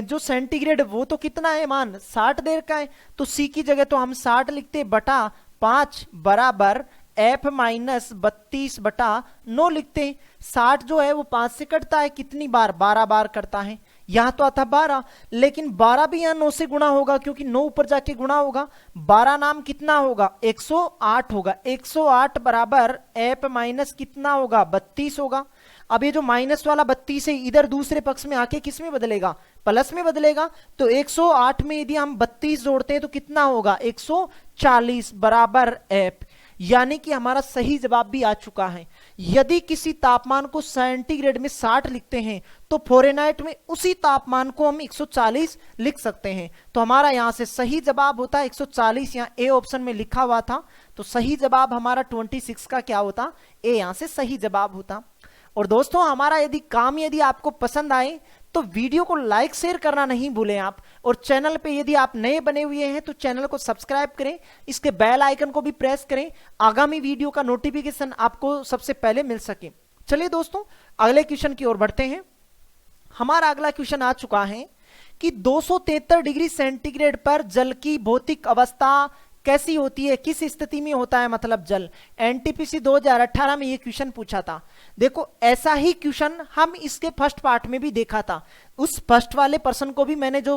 जो सेंटीग्रेड वो तो कितना है मान, 60 देर का है, तो C की जगह तो हम 60 लिखते बटा 5 बराबर F-32/9 लिखते हैं। 60 जो है वो 5 से कटता है कितनी बार, 12 बार करता है। यहां तो आता 12, लेकिन 12 भी यहां 9 से गुणा होगा क्योंकि 9 ऊपर जाके गुणा होगा। 12 नाम कितना होगा, 108 होगा। 108 बराबर F माइनस कितना होगा, 32 होगा। अब ये जो माइनस वाला 32 है इधर दूसरे पक्ष में आके किस में बदलेगा, प्लस में बदलेगा। तो 108 में यदि हम 32 जोड़ते हैं तो कितना होगा, 140 बराबर F, यानी कि हमारा सही जवाब भी आ चुका है। यदि किसी तापमान को सेंटीग्रेड में 60 लिखते हैं तो फ़ारेनहाइट में उसी तापमान को हम 140 लिख सकते हैं। तो हमारा यहां से सही जवाब होता है 140, यहां ए ऑप्शन में लिखा हुआ था, तो सही जवाब हमारा 26 का क्या होता, ए यहां से सही जवाब होता। और दोस्तों हमारा यदि आपको पसंद आए तो वीडियो को लाइक शेयर करना नहीं भूलें आप, और चैनल पे यदि आप नए बने हुए हैं तो चैनल को सब्सक्राइब करें, इसके बेल आइकन को भी प्रेस करें, आगामी वीडियो का नोटिफिकेशन आपको सबसे पहले मिल सके। चलिए दोस्तों अगले क्वेश्चन की ओर बढ़ते हैं। हमारा अगला क्वेश्चन आ चुका है कि 273 डिग्री सेंटीग्रेड पर जल की भौतिक अवस्था कैसी होती है, किस स्थिति में होता है मतलब जल। एनटीपीसी 2018 में ये क्वेश्चन पूछा था। देखो ऐसा ही क्वेश्चन हम इसके फर्स्ट पार्ट में भी देखा था, उस फर्स्ट वाले पर्सन को भी मैंने जो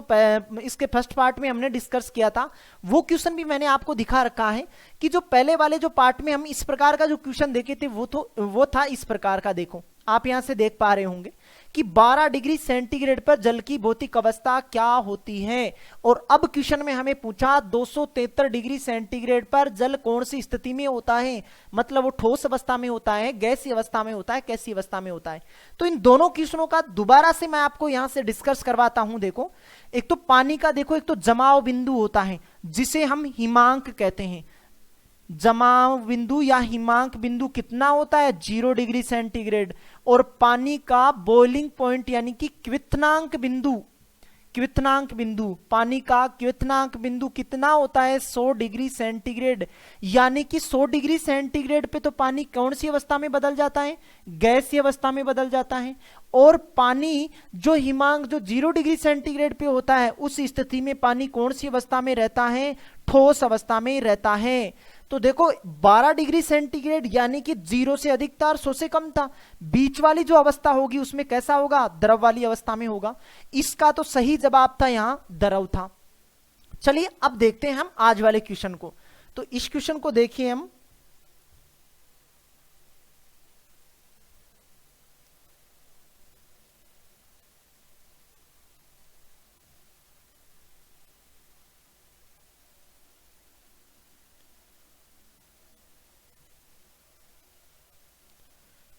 इसके फर्स्ट पार्ट में हमने डिस्कस किया था वो क्वेश्चन भी मैंने आपको दिखा रखा है कि जो पहले वाले जो पार्ट में हम इस प्रकार का जो क्वेश्चन देखे थे वो था इस प्रकार का। देखो आप यहां से देख पा रहे होंगे कि 12 डिग्री सेंटीग्रेड पर जल की भौतिक अवस्था क्या होती है, और अब क्वेश्चन में हमें पूछा 273 डिग्री सेंटीग्रेड पर जल कौन सी स्थिति में होता है, मतलब वो ठोस अवस्था में होता है, गैसीय अवस्था में होता है, कैसी अवस्था में होता है। तो इन दोनों क्वेश्चनों का दोबारा से मैं आपको यहां से डिस्कस करवाता हूं। देखो एक तो पानी का, देखो एक तो जमाव बिंदु होता है जिसे हम हिमांक कहते हैं। जमाव बिंदु या हिमांक बिंदु कितना होता है, 0 डिग्री सेंटीग्रेड, और पानी का बॉइलिंग पॉइंट यानी कि क्वथनांक बिंदु पानी का क्वथनांक बिंदु कितना होता है, 100 डिग्री सेंटीग्रेड, यानी कि 100 डिग्री सेंटीग्रेड पे तो पानी कौन सी अवस्था में बदल जाता है, गैसीय अवस्था में बदल जाता है। और पानी जो हिमांक जो 0 डिग्री सेंटीग्रेड पे होता है उस स्थिति में पानी कौन सी अवस्था में रहता है, ठोस अवस्था में रहता है। तो देखो 12 डिग्री सेंटीग्रेड यानी कि 0 से अधिक था और 100 से कम था, बीच वाली जो अवस्था होगी उसमें कैसा होगा, द्रव वाली अवस्था में होगा। इसका तो सही जवाब था यहां द्रव था। चलिए अब देखते हैं हम आज वाले क्वेश्चन को। तो इस क्वेश्चन को देखिए हम,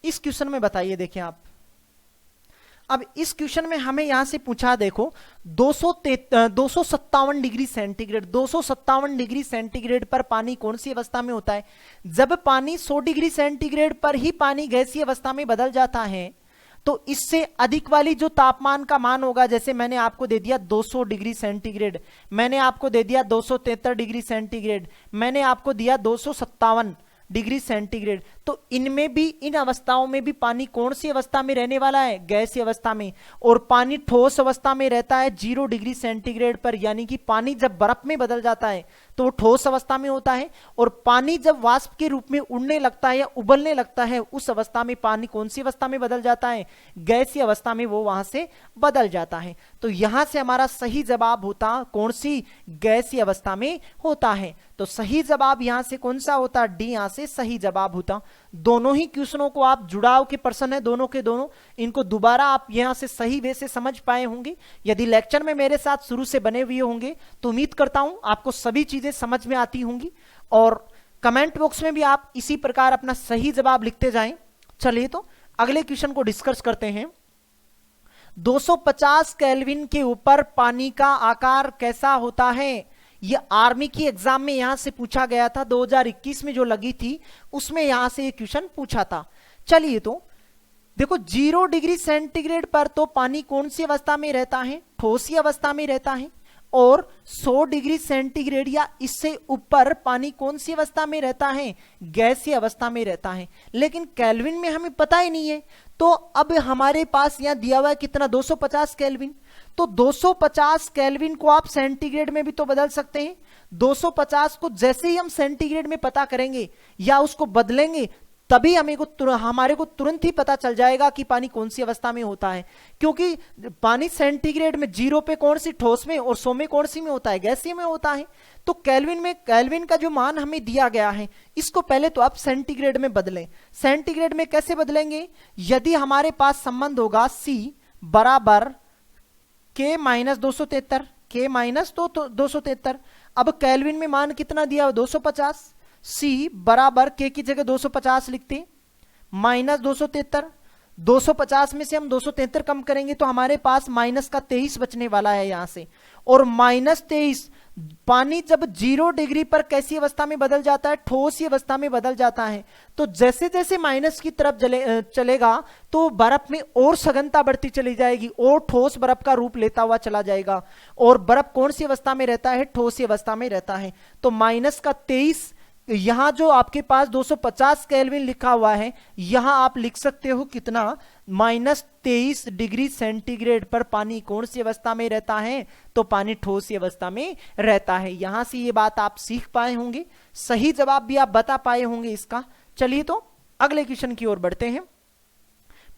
इस क्वेश्चन में बताइए। देखिए आप, अब इस क्वेश्चन में हमें यहां से पूछा, देखो 257 डिग्री सेंटीग्रेड, 257 डिग्री सेंटीग्रेड पर पानी कौन सी अवस्था में होता है। जब पानी 100 डिग्री सेंटीग्रेड पर ही पानी गैसीय अवस्था में बदल जाता है तो इससे अधिक वाली जो तापमान का मान होगा, जैसे मैंने आपको दे दिया 200 डिग्री सेंटीग्रेड, मैंने आपको दे दिया 273 डिग्री सेंटीग्रेड, मैंने आपको दिया 257 डिग्री सेंटीग्रेड, तो इनमें भी, इन अवस्थाओं में भी पानी कौन सी अवस्था में रहने वाला है, गैसीय अवस्था में। और पानी ठोस अवस्था में रहता है 0 डिग्री सेंटीग्रेड पर, यानी कि पानी जब बर्फ में बदल जाता है तो वो ठोस अवस्था में होता है, और पानी जब वाष्प के रूप में उड़ने लगता है या उबलने लगता है उस अवस्था में पानी कौन सी अवस्था में बदल जाता है, गैसीय अवस्था में वो वहां से बदल जाता है। तो यहां से हमारा सही जवाब होता कौन सी, गैसीय अवस्था में होता है। तो सही जवाब यहां से कौन सा होता, डी यहां से सही जवाब होता। दोनों ही क्वेश्चनों को आप जुड़ाव के पर्सन है दोनों के दोनों, इनको दोबारा आप यहां से सही वे से समझ पाए होंगे। यदि लेक्चर में मेरे साथ शुरू से बने हुए होंगे तो उम्मीद करता हूं आपको सभी चीजें समझ में आती होंगी, और कमेंट बॉक्स में भी आप इसी प्रकार अपना सही जवाब लिखते जाएं। चलिए तो अगले क्वेश्चन को डिस्कस करते हैं। 250 केल्विन के ऊपर पानी का आकार कैसा होता है। ये आर्मी की एग्जाम में यहां से पूछा गया था, 2021 में जो लगी थी उसमें यहां से ये क्वेश्चन पूछा था। चलिए तो देखो 0 डिग्री सेंटीग्रेड पर तो पानी कौन सी अवस्था में रहता है, ठोस अवस्था में रहता है, और 100 डिग्री सेंटीग्रेड या इससे ऊपर पानी कौन सी अवस्था में रहता है, गैसीय अवस्था में रहता है। लेकिन केल्विन में हमें पता ही नहीं है, तो अब हमारे पास यहां दिया हुआ है कितना, 250 केल्विन। तो 250 केल्विन को आप सेंटीग्रेड में भी तो बदल सकते हैं। 250 को जैसे ही हम सेंटीग्रेड में पता करेंगे या उसको बदलेंगे तभी हमारे को तुरंत ही पता चल जाएगा कि पानी कौन सी अवस्था में होता है, क्योंकि पानी सेंटीग्रेड में 0 पे कौन सी, ठोस में, और 100 में कौन सी में होता है, गैसीय में होता है। तो केल्विन का जो मान हमें दिया गया है, इसको पहले तो आप सेंटीग्रेड में बदलें। सेंटीग्रेड में कैसे बदलेंगे? यदि हमारे पास संबंध होगा C बराबर K माइनस 273, K माइनस 273, अब केल्विन में मान कितना दिया? 250। C बराबर K की जगह 250 लिखते, माइनस 273, 250 में से हम 273 कम करेंगे तो हमारे पास माइनस का 23 बचने वाला है यहां से। और माइनस 23, पानी जब 0 डिग्री पर कैसी अवस्था में बदल जाता है? ठोस अवस्था में बदल जाता है। तो जैसे जैसे माइनस की तरफ चलेगा तो बर्फ में और सघनता बढ़ती चली जाएगी और ठोस बर्फ का रूप लेता हुआ चला जाएगा। और बर्फ कौन सी अवस्था में रहता है? ठोस अवस्था में रहता है। तो माइनस का 23, यहां जो आपके पास 250 केल्विन लिखा हुआ है, यहां आप लिख सकते हो कितना? माइनस 23 डिग्री सेंटीग्रेड पर पानी कौन सी अवस्था में रहता है? तो पानी ठोस अवस्था में रहता है। यहां से ये बात आप सीख पाए होंगे, सही जवाब भी आप बता पाए होंगे इसका। चलिए तो अगले क्वेश्चन की ओर बढ़ते हैं।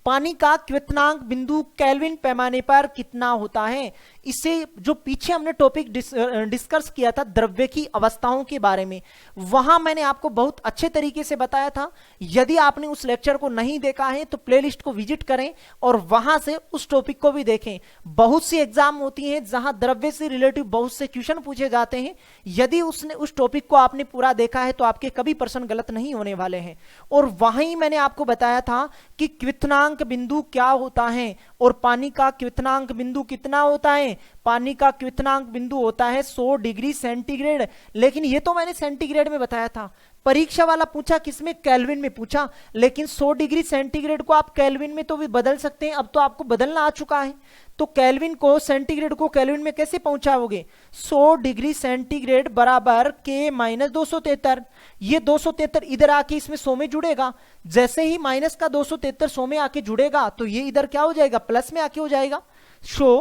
पानी का क्वथनांक बिंदु केल्विन पैमाने पर कितना होता है? इसे जो पीछे हमने टॉपिक डिस्कस किया था द्रव्य की अवस्थाओं के बारे में, वहां मैंने आपको बहुत अच्छे तरीके से बताया था। यदि आपने उस लेक्चर को नहीं देखा है तो प्लेलिस्ट को विजिट करें और वहां से उस टॉपिक को भी देखें। बहुत सी एग्जाम होती हैं जहां द्रव्य से रिलेटिव बहुत से क्वेश्चन पूछे जाते हैं। यदि उसने उस टॉपिक को आपने पूरा देखा है तो आपके कभी प्रश्न गलत नहीं होने वाले हैं। और वहीं मैंने आपको बताया था कि क्वथनांक बिंदु क्या होता है और पानी का क्वथनांक बिंदु कितना होता है? पानी का क्वथनांक बिंदु होता है 100 डिग्री सेंटीग्रेड। लेकिन ये तो मैंने सेंटीग्रेड में बताया था, परीक्षा वाला पूछा किसमें? केल्विन में पूछा। लेकिन 100 डिग्री सेंटीग्रेड को आप केल्विन में तो भी बदल सकते हैं, अब तो आपको बदलना आ चुका है। तो केल्विन को, सेंटीग्रेड को केल्विन में कैसे पहुंचाओगे? 100 डिग्री सेंटीग्रेड बराबर K माइनस 273। ये 273 इधर आके इसमें 100 में जुड़ेगा। जैसे ही माइनस का 273 100 में आके जुड़ेगा तो ये इधर क्या हो जाएगा? प्लस में आके हो जाएगा। 100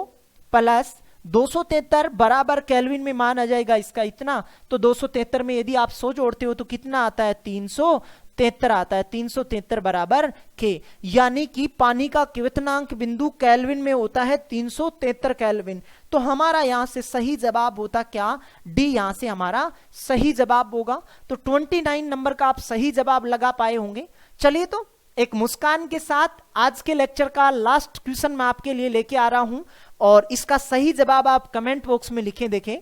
प्लस 273 बराबर केल्विन में मान आ जाएगा इसका इतना। तो 273 में यदि आप 100 जोड़ते हो तो कितना आता है? 373 आता है। 373 बराबर K, यानी कि पानी का क्वथनांक बिंदु केल्विन में होता है 373 केल्विन। तो हमारा यहां से सही जवाब होता क्या? डी यहां से हमारा सही जवाब होगा। तो 29 नंबर का आप सही जवाब लगा पाए होंगे। चलिए तो एक मुस्कान के साथ आज के लेक्चर का लास्ट क्वेश्चन मैं आपके लिए लेके आ रहा हूं और इसका सही जवाब आप कमेंट बॉक्स में लिखें। देखें,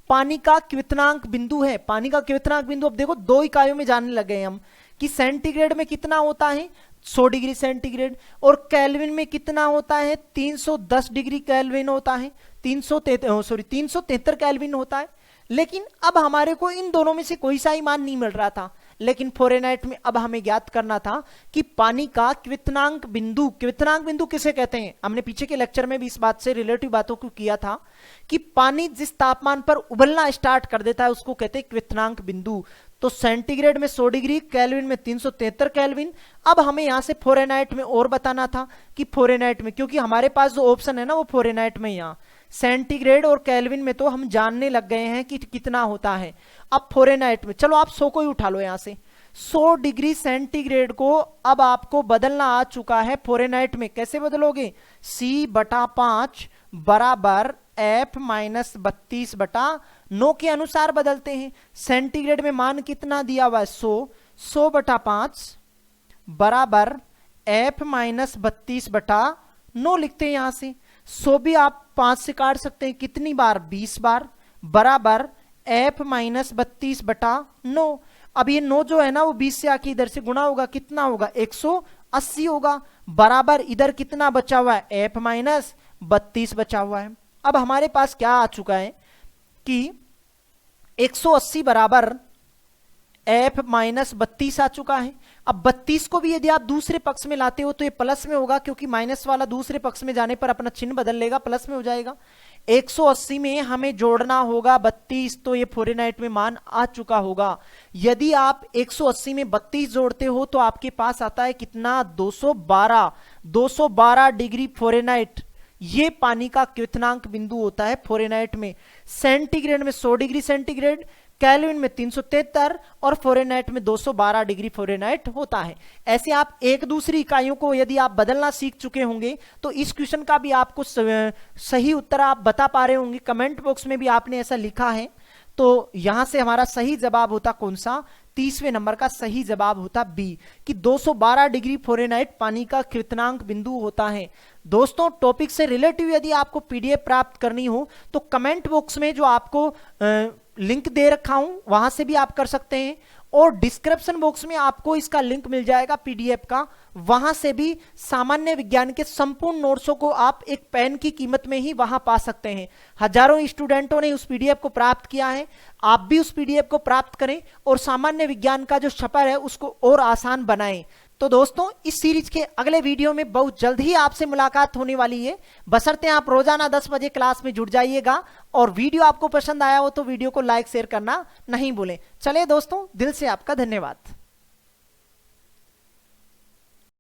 पानी का क्वथनांक बिंदु है। पानी का क्वथनांक बिंदु अब देखो 2 इकाइयों में जानने लगे हैं हम कि सेंटीग्रेड में कितना होता है? 100 डिग्री सेंटीग्रेड। और केल्विन में कितना होता है? 310 डिग्री केल्विन होता है। 373 केल्विन होता है। लेकिन अब हमारे को इन दोनों में से कोई सा ही मान नहीं मिल रहा था। लेकिन फ़ारेनहाइट में अब हमें ज्ञात करना था कि पानी का क्वथनांक बिंदु, क्वथनांक बिंदु किसे कहते हैं? हमने पीछे के लेक्चर में भी इस बात से रिलेटिव बातों को किया था कि पानी जिस तापमान पर उबलना स्टार्ट कर देता है उसको कहते हैं क्वथनांक बिंदु। तो सेंटीग्रेड में 100 डिग्री, केल्विन में 373 केल्विन। अब हमें यहां से फ़ारेनहाइट में और बताना था कि फ़ारेनहाइट में, क्योंकि हमारे पास जो ऑप्शन है ना वो फ़ारेनहाइट में, यहां सेंटीग्रेड और केल्विन में तो हम जानने लग गए हैं कि कितना होता है। अब फ़ारेनहाइट में चलो आप 100 को ही उठा लो यहां से। 100 डिग्री सेंटीग्रेड को अब आपको बदलना आ चुका है फ़ारेनहाइट में। कैसे बदलोगे? C/5 बराबर F माइनस 32/9 के अनुसार बदलते हैं। सेंटीग्रेड में मान कितना दिया हुआ है? 100। 100/5 बराबर F माइनस 32/9 लिखते हैं यहां से। 100 भी आप 5 से काट सकते हैं, कितनी बार? 20 बार, बराबर F माइनस 32/9। अब ये 9 जो है ना वो 20 से आके इधर से गुणा होगा, कितना होगा? 180 होगा, बराबर इधर कितना बचा हुआ है? F माइनस 32 बचा हुआ है। अब हमारे पास क्या आ चुका है कि 180 बराबर F माइनस 32 आ चुका है। अब 32 को भी यदि आप दूसरे पक्ष में लाते हो तो ये प्लस में होगा, क्योंकि माइनस वाला दूसरे पक्ष में जाने पर अपना चिन्ह बदल लेगा, प्लस में हो जाएगा। 180 में हमें जोड़ना होगा 32, तो ये फ़ारेनहाइट में मान आ चुका होगा। यदि आप 180 में 32 जोड़ते हो तो आपके पास आता है कितना? 212 डिग्री फ़ारेनहाइट। ये पानी का क्वथनांक बिंदु होता है फ़ारेनहाइट में। सेंटीग्रेड में 100 डिग्री सेंटीग्रेड, केल्विन में 373 और फ़ारेनहाइट में 212 डिग्री फ़ारेनहाइट होता है। ऐसे आप एक दूसरी इकाइयों को यदि आप बदलना सीख चुके होंगे तो इस क्वेश्चन का भी आपको सही उत्तर आप बता पा रहे होंगे। कमेंट बॉक्स में भी आपने ऐसा लिखा है, तो यहां से हमारा सही जवाब होता कौन सा, 30वें नंबर का सही जवाब होता बी कि 212 डिग्री फ़ारेनहाइट पानी का कृतनांक बिंदु होता है। दोस्तों, टॉपिक से रिलेटिव यदि आपको पीडीएफ प्राप्त करनी हो तो कमेंट बॉक्स में जो आपको लिंक दे रखा हूं वहां से भी आप कर सकते हैं, और डिस्क्रिप्शन बॉक्स में आपको इसका लिंक मिल जाएगा पीडीएफ का, वहां से भी सामान्य विज्ञान के संपूर्ण नोट्सों को आप एक पेन की कीमत में ही वहां पा सकते हैं। हजारों स्टूडेंटों ने उस पीडीएफ को प्राप्त किया है, आप भी उस पीडीएफ को प्राप्त करें और सामान्य विज्ञान का जो सफर है उसको और आसान बनाएं। तो दोस्तों, इस सीरीज के अगले वीडियो में बहुत जल्द ही आपसे मुलाकात होने वाली है, बशर्ते आप रोजाना 10 बजे क्लास में जुड़ जाइएगा। और वीडियो आपको पसंद आया हो तो वीडियो को लाइक शेयर करना नहीं भूलें। चलिए दोस्तों, दिल से आपका धन्यवाद।